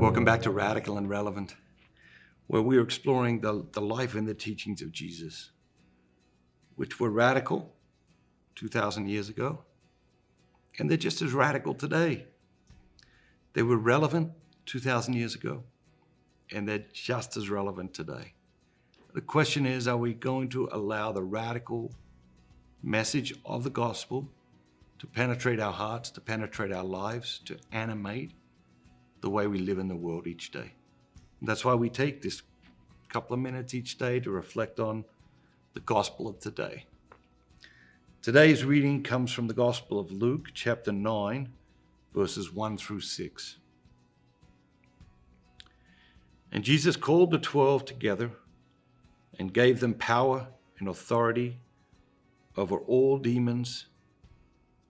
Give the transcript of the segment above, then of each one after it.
Welcome back to Radical and Relevant, where we are exploring the life and the teachings of Jesus, which were radical 2,000 years ago, and they're just as radical today. They were relevant 2,000 years ago, and they're just as relevant today. The question is, are we going to allow the radical message of the gospel to penetrate our hearts, to penetrate our lives, to animate the way we live in the world each day? And that's why we take this couple of minutes each day to reflect on the gospel of today. Today's reading comes from the Gospel of Luke, chapter 9, verses 1 through 6. And Jesus called the 12 together and gave them power and authority over all demons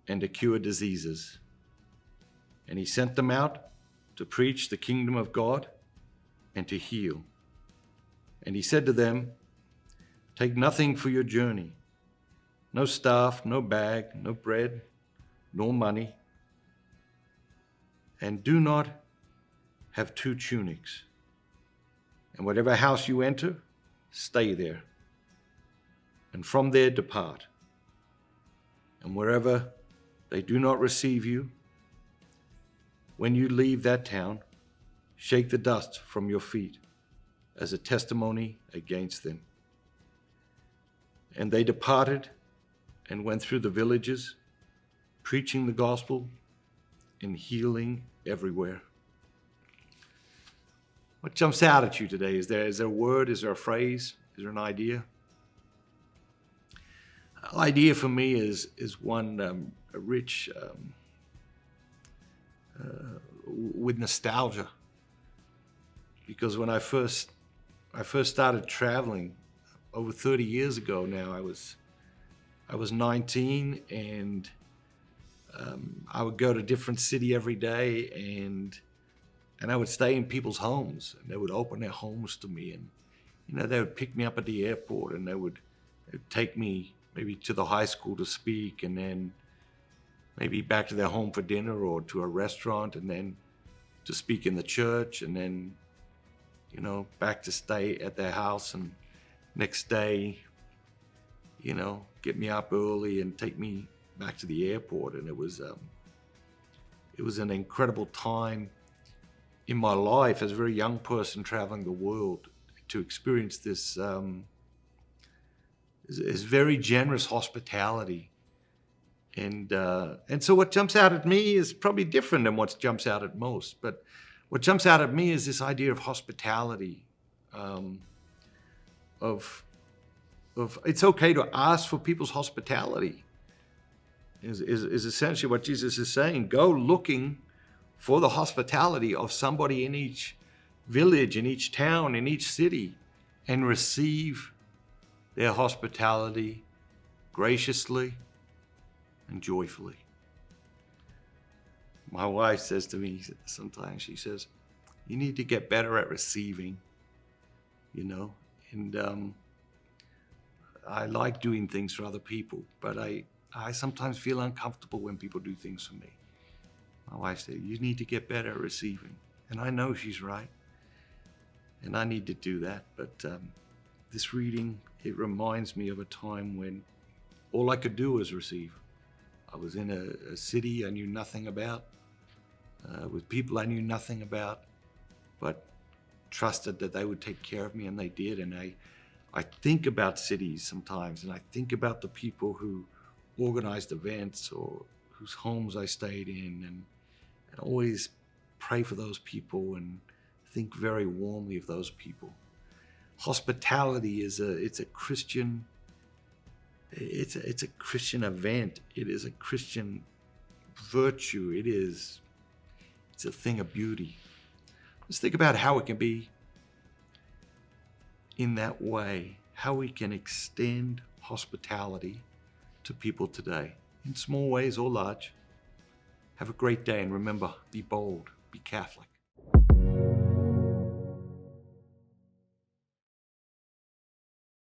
and to cure diseases. And he sent them out to preach the kingdom of God and to heal. And he said to them, "Take nothing for your journey, no staff, no bag, no bread, nor money, and do not have 2 tunics. And whatever house you enter, stay there, and from there depart. And wherever they do not receive you, when you leave that town, shake the dust from your feet as a testimony against them." And they departed and went through the villages, preaching the gospel and healing everywhere. What jumps out at you today? Is there a word? Is there a phrase? Is there an idea? An idea for me is one rich with nostalgia, because when I first started traveling over 30 years ago now, I was 19, and I would go to a different city every day, and I would stay in people's homes, and they would open their homes to me, and they would pick me up at the airport, and they would take me maybe to the high school to speak, and then maybe back to their home for dinner or to a restaurant, and then to speak in the church, and then, back to stay at their house, and next day, get me up early and take me back to the airport. And it was an incredible time in my life as a very young person traveling the world to experience this very generous hospitality. And so what jumps out at me is probably different than what jumps out at most. But what jumps out at me is this idea of hospitality, of it's okay to ask for people's hospitality, is essentially what Jesus is saying. Go looking for the hospitality of somebody in each village, in each town, in each city, and receive their hospitality graciously and joyfully. My wife says to me sometimes, she says, "You need to get better at receiving," and I like doing things for other people, but I sometimes feel uncomfortable when people do things for me. My wife said, "You need to get better at receiving," and I know she's right, and I need to do that. But this reading, it reminds me of a time when all I could do was receive. I was in a city I knew nothing about, with people I knew nothing about, but trusted that they would take care of me, and they did. And I think about cities sometimes, and I think about the people who organized events or whose homes I stayed in, and always pray for those people and think very warmly of those people. Hospitality is a Christian. It's a Christian event. It is a Christian virtue. It's a thing of beauty. Let's think about how it can be in that way, how we can extend hospitality to people today, in small ways or large. Have a great day, and remember, be bold, be Catholic.